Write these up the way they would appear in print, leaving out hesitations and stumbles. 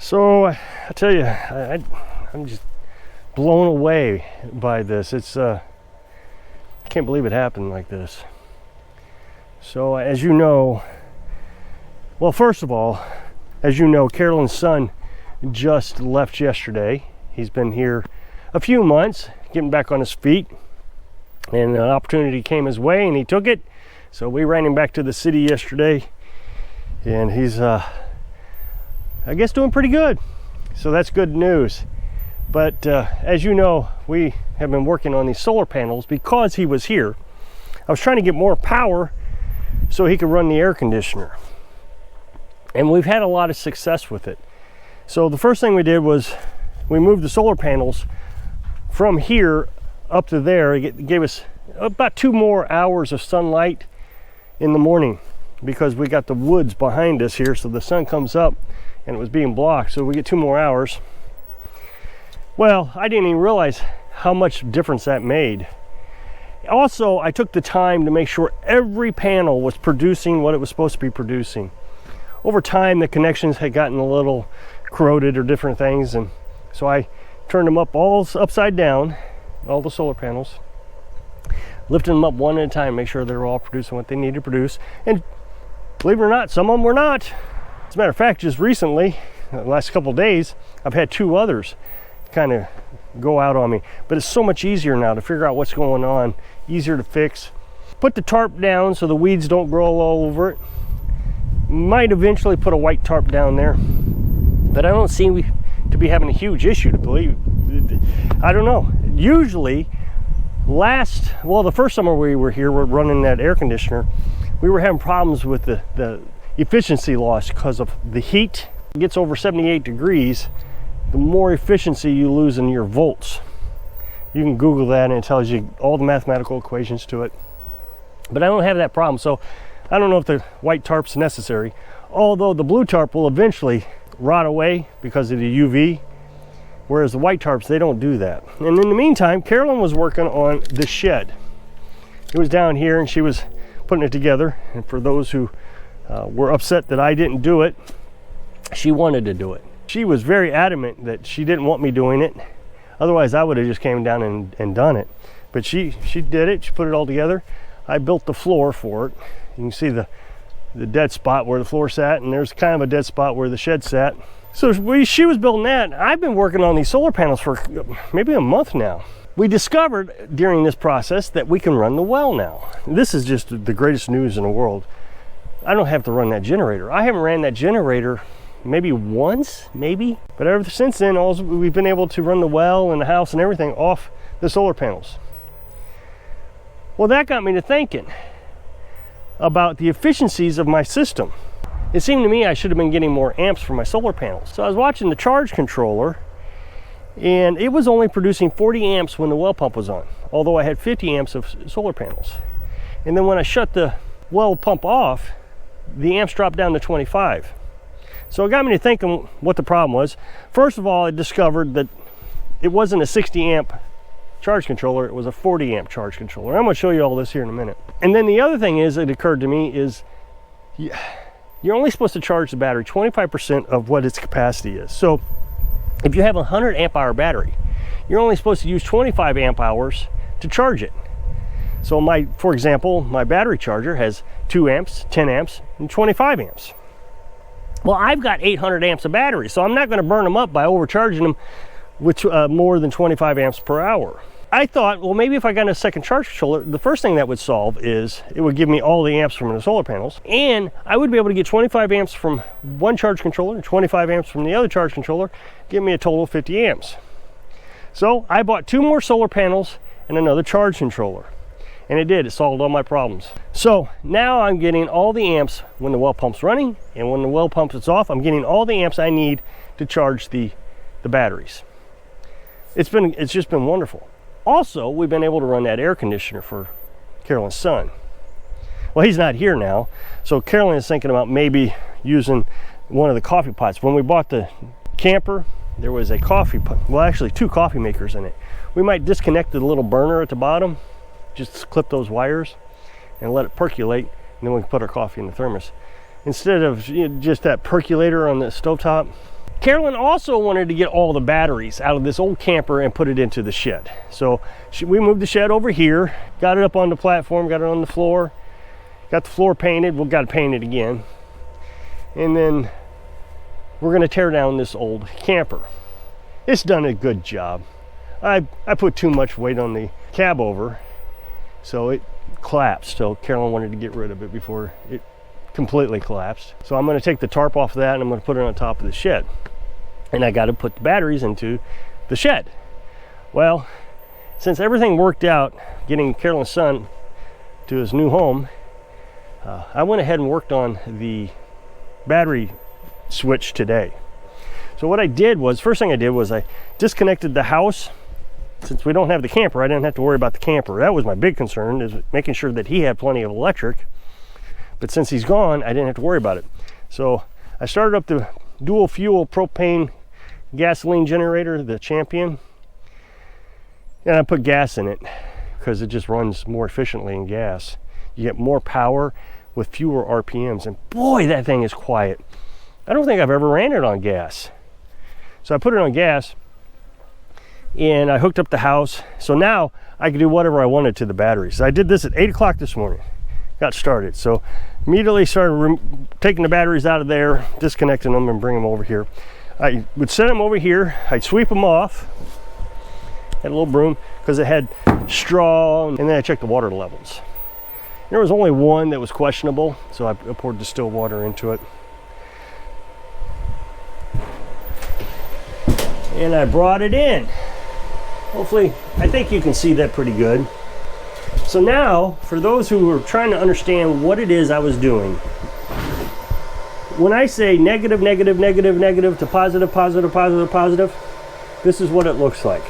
So I tell you, I'm just blown away by this. I can't believe it happened like this. So as you know, well, first of all, as you know, Carolyn's son just left yesterday. He's been here a few months, getting back on his feet, and an opportunity came his way and he took it. So we ran him back to the city yesterday, and he's I guess doing pretty good. So that's good news. But as you know, we have been working on these solar panels because he was here. I was trying to get more power so he could run the air conditioner. And we've had a lot of success with it. So the first thing we did was we moved the solar panels from here up to there. It gave us about 2 more hours of sunlight in the morning because we got the woods behind us here, so the sun comes up and it was being blocked, so we get 2 more hours. Well, I didn't even realize how much difference that made. Also, I took the time to make sure every panel was producing what it was supposed to be producing. Over time, the connections had gotten a little corroded or different things, and so I turned them up all upside down, all the solar panels, lifting them up one at a time, make sure they were all producing what they needed to produce. And believe it or not, some of them were not. As a matter of fact, just recently, the last couple of days, I've had 2 others kind of go out on me. But it's so much easier now to figure out what's going on, easier to fix. Put the tarp down so the weeds don't grow all over it. Might eventually put a white tarp down there, but I don't seem to be having a huge issue, to believe. I don't know. Usually, the first summer we were here, we're running that air conditioner, we were having problems with the efficiency loss because of the heat. It gets over 78 degrees, the more efficiency you lose in your volts. You can Google that and it tells you all the mathematical equations to it. But I don't have that problem, so I don't know if the white tarp's necessary. Although the blue tarp will eventually rot away because of the UV, whereas the white tarps, they don't do that. And in the meantime, Carolyn was working on the shed. It was down here and she was putting it together. And for those who were upset that I didn't do it, she wanted to do it. She was very adamant that she didn't want me doing it. Otherwise, I would have just came down and done it. But she did it. She put it all together. I built the floor for it. You can see the dead spot where the floor sat, and there's kind of a dead spot where the shed sat. So she was building that. I've been working on these solar panels for maybe a month now. We discovered during this process that we can run the well now. This is just the greatest news in the world. I don't have to run that generator. I haven't ran that generator maybe once, but ever since then, we've been able to run the well and the house and everything off the solar panels. Well, that got me to thinking about the efficiencies of my system. It seemed to me I should have been getting more amps from my solar panels. So I was watching the charge controller, and it was only producing 40 amps when the well pump was on, although I had 50 amps of solar panels. And then when I shut the well pump off, the amps dropped down to 25. So it got me to thinking what the problem was. First of all, I discovered that it wasn't a 60 amp charge controller, it was a 40 amp charge controller. I'm going to show you all this here in a minute. And then the other thing it occurred to me is you're only supposed to charge the battery 25% of what its capacity is. So if you have a 100 amp hour battery, you're only supposed to use 25 amp hours to charge it. So for example, my battery charger has 2 amps, 10 amps, and 25 amps. Well, I've got 800 amps of battery, so I'm not going to burn them up by overcharging them with more than 25 amps per hour. I thought, well, maybe if I got a second charge controller, the first thing that would solve is it would give me all the amps from the solar panels, and I would be able to get 25 amps from one charge controller and 25 amps from the other charge controller, give me a total of 50 amps. So I bought 2 more solar panels and another charge controller. And it solved all my problems. So now I'm getting all the amps when the well pump's running, and when the well pump is off, I'm getting all the amps I need to charge the batteries. It's just been wonderful. Also, we've been able to run that air conditioner for Carolyn's son. Well, he's not here now, so Carolyn is thinking about maybe using one of the coffee pots. When we bought the camper, there was a coffee pot, well, actually 2 coffee makers in it. We might disconnect the little burner at the bottom, just clip those wires and let it percolate, and then we can put our coffee in the thermos. Instead of just that percolator on the stovetop, Carolyn also wanted to get all the batteries out of this old camper and put it into the shed. So we moved the shed over here, got it up on the platform, got it on the floor, got the floor painted. We've got to paint it again. And then we're going to tear down this old camper. It's done a good job. I put too much weight on the cab over, so it collapsed. So Carolyn wanted to get rid of it before it completely collapsed. So I'm going to take the tarp off of that and I'm going to put it on top of the shed. And I got to put the batteries into the shed. Well, since everything worked out, getting Carolyn's son to his new home, I went ahead and worked on the battery switch today. So what I did was, first thing I did was I disconnected the house. Since we don't have the camper, I didn't have to worry about the camper. That was my big concern, is making sure that he had plenty of electric. But since he's gone, I didn't have to worry about it. So I started up the dual fuel propane gasoline generator, the Champion, and I put gas in it because it just runs more efficiently in gas. You get more power with fewer RPMs, and boy, that thing is quiet. I don't think I've ever ran it on gas. So I put it on gas and I hooked up the house. So now I can do whatever I wanted to the batteries. So I did this at 8 o'clock this morning, got started. So immediately started taking the batteries out of there, disconnecting them and bringing them over here. I would set them over here, I'd sweep them off, had a little broom because it had straw, and then I checked the water levels. There was only one that was questionable, so I poured distilled water into it. And I brought it in. Hopefully, I think you can see that pretty good. So now, for those who are trying to understand what it is I was doing, when I say negative, negative, negative, negative to positive, positive, positive, positive, this is what it looks like.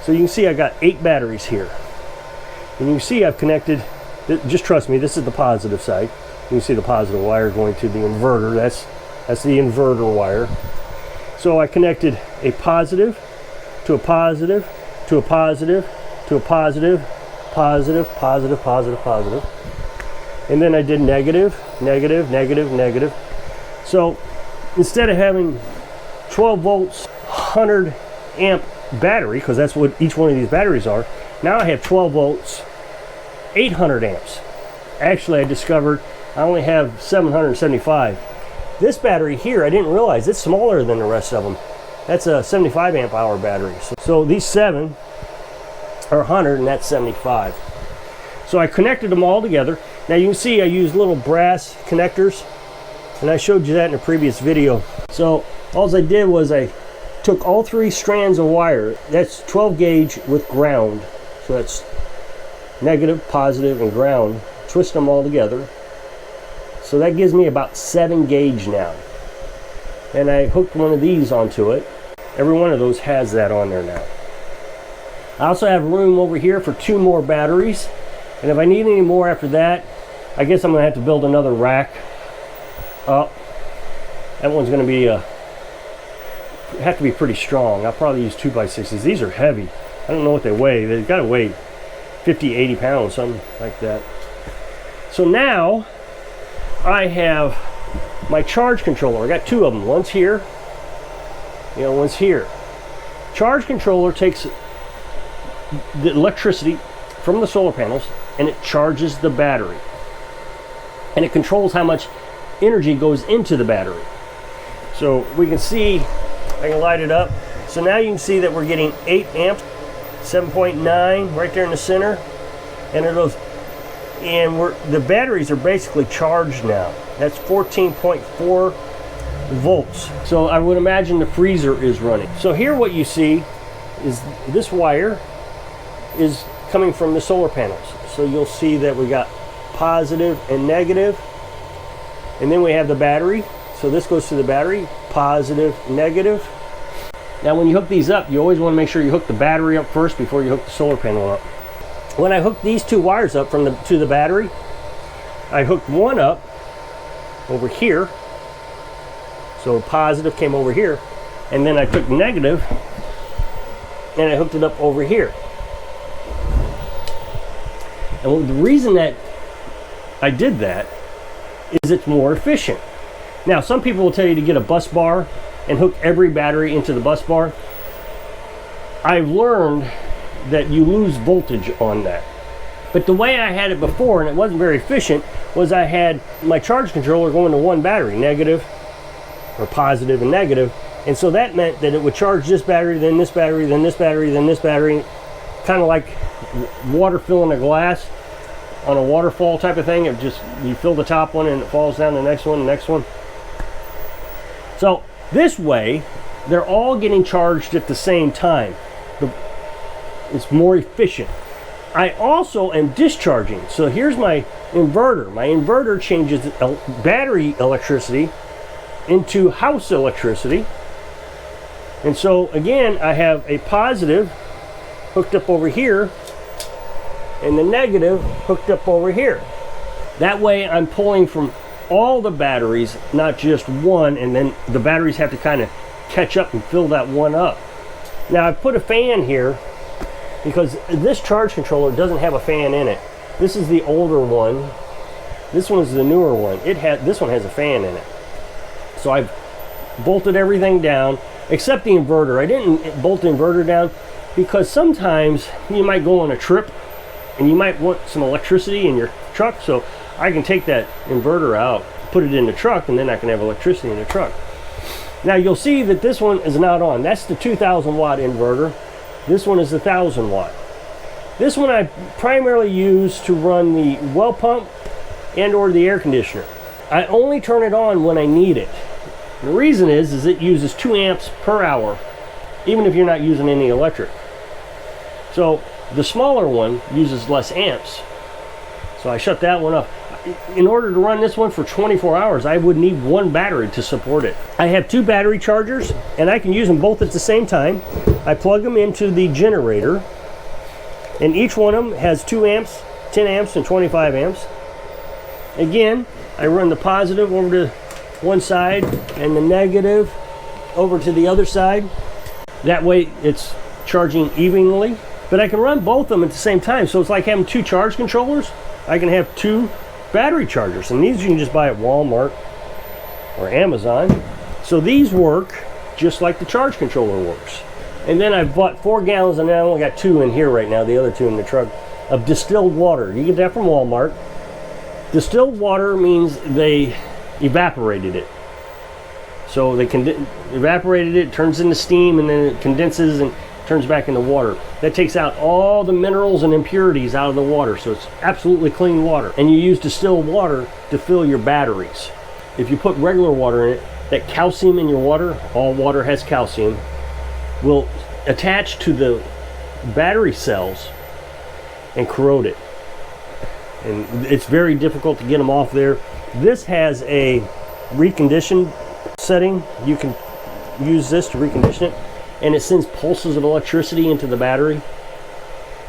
So you can see I got 8 batteries here. And you can see I've connected, just trust me, this is the positive side. You can see the positive wire going to the inverter. That's the inverter wire. So I connected a positive to a positive to a positive to a positive, positive, positive, positive, positive. And then I did negative, negative, negative, negative. So instead of having 12 volts, 100 amp battery, because that's what each one of these batteries are, now I have 12 volts, 800 amps. Actually, I discovered I only have 775. This battery here, I didn't realize it's smaller than the rest of them. That's a 75 amp hour battery. So these 7 are 100 and that's 75. So I connected them all together. Now you can see I used little brass connectors, and I showed you that in a previous video. So all I did was I took all 3 strands of wire. That's 12 gauge with ground. So that's negative, positive, and ground. Twist them all together. So that gives me about 7 gauge now. And I hooked one of these onto it. Every one of those has that on there now. I also have room over here for 2 more batteries. And if I need any more after that, I guess I'm going to have to build another rack up. That one's going to be have to be pretty strong. I'll probably use 2x6s. These are heavy. I don't know what they weigh. They've got to weigh 50, 80 pounds, something like that. So now I have my charge controller. I got 2 of them. One's here, one's here. Charge controller takes the electricity from the solar panels and it charges the battery. And it controls how much energy goes into the battery. So we can see, I can light it up. So now you can see that we're getting 8 amps, 7.9 right there in the center. And the batteries are basically charged now. That's 14.4 volts. So I would imagine the freezer is running. So here what you see is this wire is coming from the solar panels. So you'll see that we got positive and negative. And then we have the battery. So this goes to the battery, positive, negative. Now when you hook these up, you always want to make sure you hook the battery up first before you hook the solar panel up. When I hooked these 2 wires up to the battery, I hooked one up over here. So positive came over here. And then I took negative and I hooked it up over here. And the reason that I did that is it's more efficient. Now, some people will tell you to get a bus bar and hook every battery into the bus bar, I've learned that you lose voltage on that. But the way I had it before, and it wasn't very efficient, was I had my charge controller going to one battery, negative or positive and negative, and so that meant that it would charge this battery, then this battery, then this battery, then this battery, kind of like water filling a glass on a waterfall type of thing. It just, you fill the top one and it falls down the next one, the next one. So this way, they're all getting charged at the same time. It's more efficient. I also am discharging. So here's my inverter. My inverter changes battery electricity into house electricity. And so again, I have a positive hooked up over here and the negative hooked up over here. That way I'm pulling from all the batteries, not just one, and then the batteries have to kind of catch up and fill that one up. Now I've put a fan here because this charge controller doesn't have a fan in it. This is the older one. This one is the newer one. This one has a fan in it. So I've bolted everything down except the inverter. I didn't bolt the inverter down because sometimes you might go on a trip and you might want some electricity in your truck, so I can take that inverter out, put it in the truck, and then I can have electricity in the truck. Now you'll see that this one is not on. That's the 2,000 watt inverter. This one is the 1,000 watt. This one I primarily use to run the well pump and or the air conditioner. I only turn it on when I need it. The reason is it uses 2 amps per hour, even if you're not using any electric. So the smaller one uses less amps. So I shut that one off. In order to run this one for 24 hours, I would need one battery to support it. I have 2 battery chargers, and I can use them both at the same time. I plug them into the generator, and each one of them has 2 amps, 10 amps, and 25 amps. Again, I run the positive over to one side and the negative over to the other side. That way it's charging evenly. But I can run both of them at the same time, so it's like having 2 charge controllers. I can have 2 battery chargers, and these you can just buy at Walmart or Amazon. So these work just like the charge controller works. And then I've bought 4 gallons, and I only got 2 in here right now, the other 2 in the truck, of distilled water. You get that from Walmart. Distilled water means they evaporated it. So they evaporated it, turns into steam, and then it condenses and turns back into water. That takes out all the minerals and impurities out of the water, so it's absolutely clean water. And you use distilled water to fill your batteries. If you put regular water in it, that calcium in your water, all water has calcium, will attach to the battery cells and corrode it. And it's very difficult to get them off there. This has a recondition setting. You can use this to recondition it, and it sends pulses of electricity into the battery,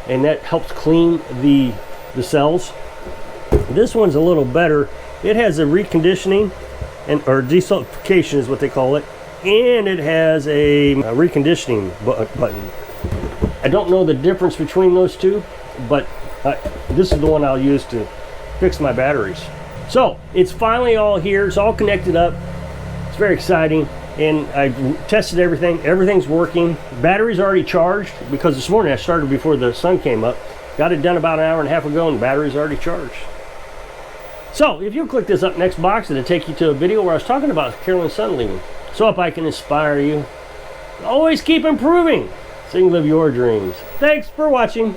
and that helps clean the cells. This one's a little better. It has a reconditioning or desulfification is what they call it, and it has a reconditioning button. I don't know the difference between those two, but this is the one I'll use to fix my batteries. So it's finally all here. It's all connected up. It's very exciting. And I tested everything. Everything's working. Battery's already charged because this morning I started before the sun came up. Got it done about an hour and a half ago, and battery's already charged. So if you click this up next box, it'll take you to a video where I was talking about Carolyn's son leaving. So if I can inspire you, always keep improving so you can live your dreams. Thanks for watching.